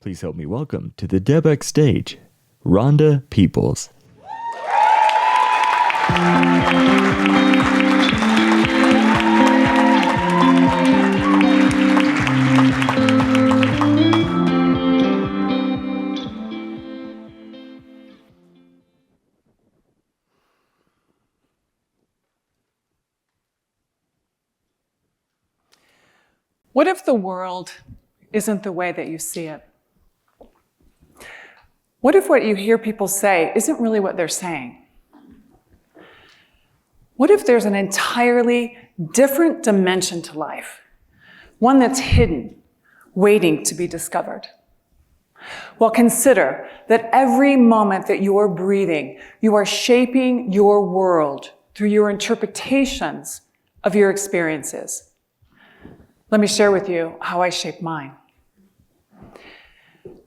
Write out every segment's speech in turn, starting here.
Please help me welcome to the DEBx stage, Rhonda Peoples. What if the world isn't the way that you see it? What if what you hear people say isn't really what they're saying? What if there's an entirely different dimension to life, one that's hidden, waiting to be discovered? Well, consider that every moment that you are breathing, you are shaping your world through your interpretations of your experiences. Let me share with you how I shape mine.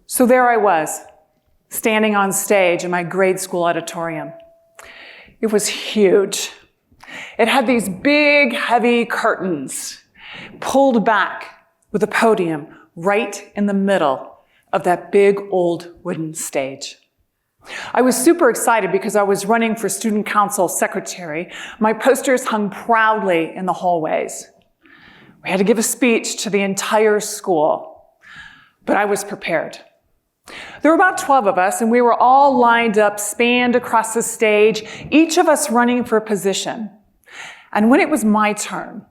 So there I was, standing on stage in my grade school auditorium. It was huge. It had these big, heavy curtains pulled back with a podium right in the middle of that big old wooden stage. I was super excited because I was running for student council secretary. My posters hung proudly in the hallways. We had to give a speech to the entire school, but I was prepared. There were about 12 of us, and we were all lined up, spanned across the stage, each of us running for a position. And when it was my turn,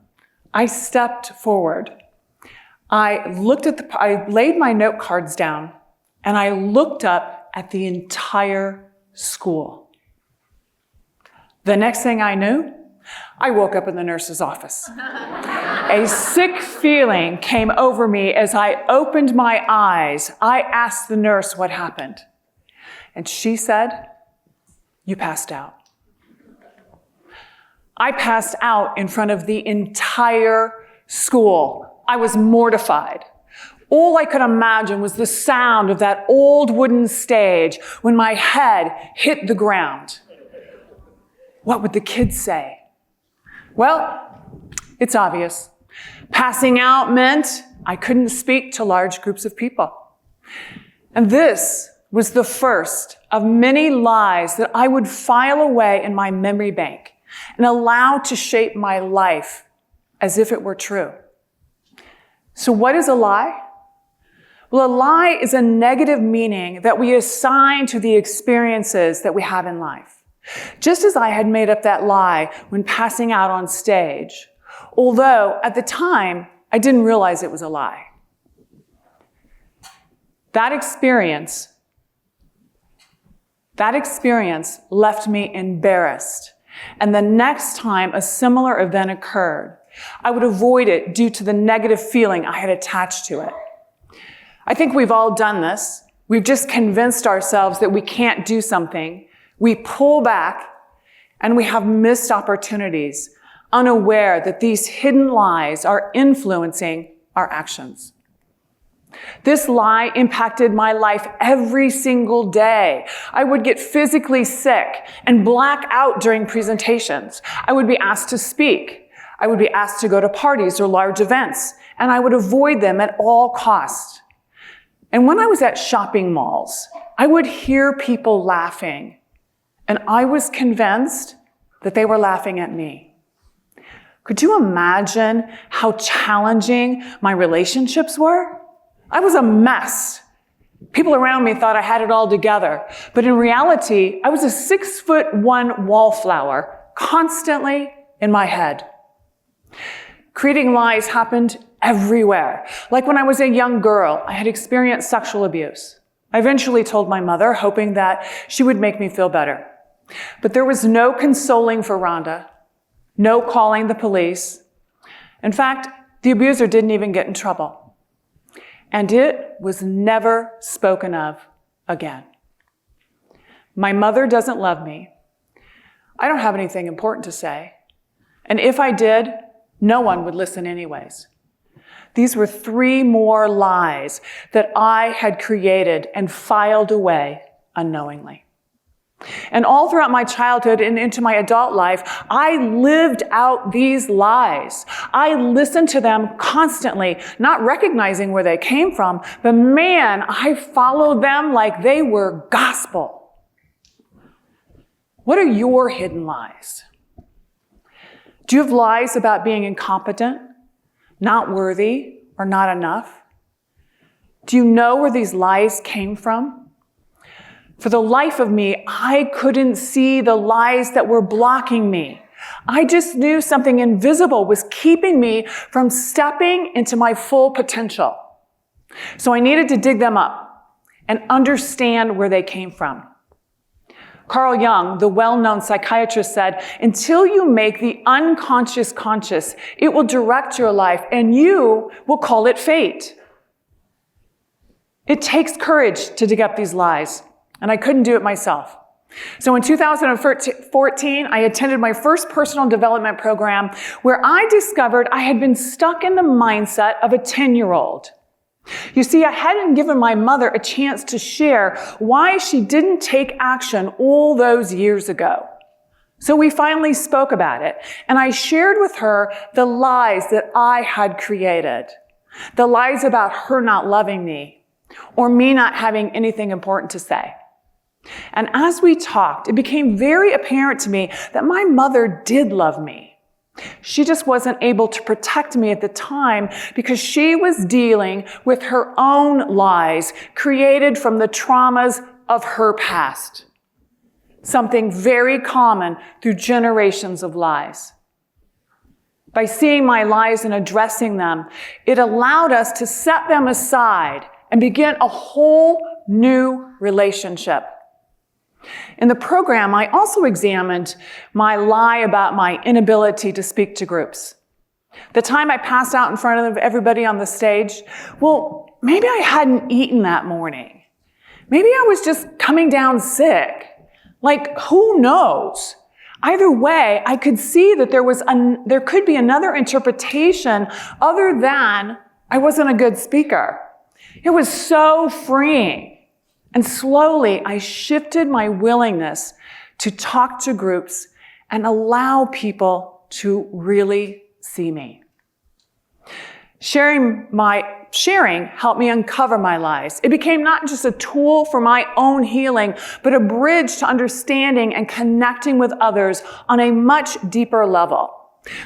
I stepped forward. I laid my note cards down, and I looked up at the entire school. The next thing I knew, I woke up in the nurse's office. A sick feeling came over me as I opened my eyes. I asked the nurse what happened. And she said, "You passed out." I passed out in front of the entire school. I was mortified. All I could imagine was the sound of that old wooden stage when my head hit the ground. What would the kids say? Well, it's obvious. Passing out meant I couldn't speak to large groups of people. And this was the first of many lies that I would file away in my memory bank and allow to shape my life as if it were true. So what is a lie? Well, a lie is a negative meaning that we assign to the experiences that we have in life. Just as I had made up that lie when passing out on stage, although at the time, I didn't realize it was a lie. That experience left me embarrassed. And the next time a similar event occurred, I would avoid it due to the negative feeling I had attached to it. I think we've all done this. We've just convinced ourselves that we can't do something. We pull back and we have missed opportunities, unaware that these hidden lies are influencing our actions. This lie impacted my life every single day. I would get physically sick and black out during presentations. I would be asked to speak. I would be asked to go to parties or large events, and I would avoid them at all costs. And when I was at shopping malls, I would hear people laughing, and I was convinced that they were laughing at me. Could you imagine how challenging my relationships were? I was a mess. People around me thought I had it all together. But in reality, I was a 6'1" wallflower, constantly in my head. Creating lies happened everywhere. Like when I was a young girl, I had experienced sexual abuse. I eventually told my mother, hoping that she would make me feel better. But there was no consoling for Rhonda, no calling the police. In fact, the abuser didn't even get in trouble. And it was never spoken of again. My mother doesn't love me. I don't have anything important to say. And if I did, no one would listen anyways. These were 3 more lies that I had created and filed away unknowingly. And all throughout my childhood and into my adult life, I lived out these lies. I listened to them constantly, not recognizing where they came from, but man, I followed them like they were gospel. What are your hidden lies? Do you have lies about being incompetent, not worthy, or not enough? Do you know where these lies came from? For the life of me, I couldn't see the lies that were blocking me. I just knew something invisible was keeping me from stepping into my full potential. So I needed to dig them up and understand where they came from. Carl Jung, the well-known psychiatrist, said, until you make the unconscious conscious, it will direct your life and you will call it fate. It takes courage to dig up these lies, and I couldn't do it myself. So in 2014, I attended my first personal development program where I discovered I had been stuck in the mindset of a 10-year-old. You see, I hadn't given my mother a chance to share why she didn't take action all those years ago. So we finally spoke about it, and I shared with her the lies that I had created. The lies about her not loving me, or me not having anything important to say. And as we talked, it became very apparent to me that my mother did love me. She just wasn't able to protect me at the time because she was dealing with her own lies created from the traumas of her past. Something very common through generations of lies. By seeing my lies and addressing them, it allowed us to set them aside and begin a whole new relationship. In the program, I also examined my lie about my inability to speak to groups. The time I passed out in front of everybody on the stage, well, maybe I hadn't eaten that morning. Maybe I was just coming down sick. Like, who knows? Either way, I could see that there could be another interpretation other than I wasn't a good speaker. It was so freeing. And slowly, I shifted my willingness to talk to groups and allow people to really see me. Sharing helped me uncover my lies. It became not just a tool for my own healing, but a bridge to understanding and connecting with others on a much deeper level.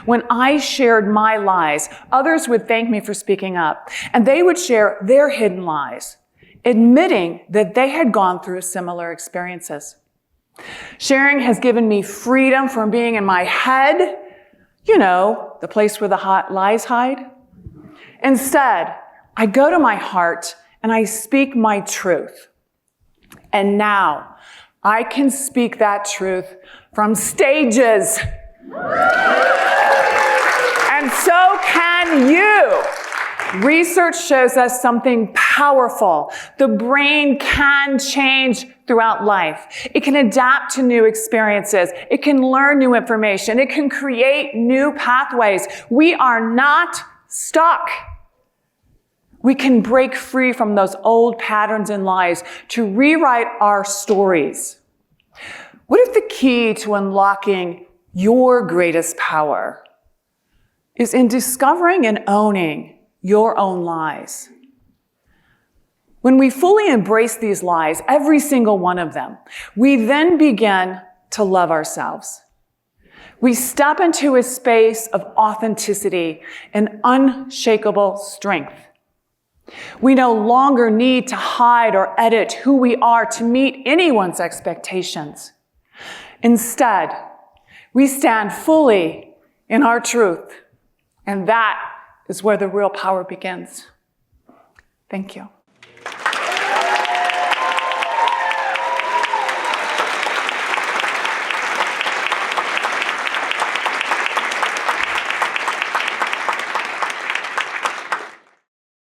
When I shared my lies, others would thank me for speaking up, and they would share their hidden lies, admitting that they had gone through similar experiences. Sharing has given me freedom from being in my head, the place where the hot lies hide. Instead, I go to my heart and I speak my truth. And now I can speak that truth from stages. And so can you. Research shows us something powerful. The brain can change throughout life. It can adapt to new experiences. It can learn new information. It can create new pathways. We are not stuck. We can break free from those old patterns and lies to rewrite our stories. What if the key to unlocking your greatest power is in discovering and owning your own lies? When we fully embrace these lies, every single one of them, we then begin to love ourselves. We step into a space of authenticity and unshakable strength. We no longer need to hide or edit who we are to meet anyone's expectations. Instead, we stand fully in our truth, and that is where the real power begins. Thank you.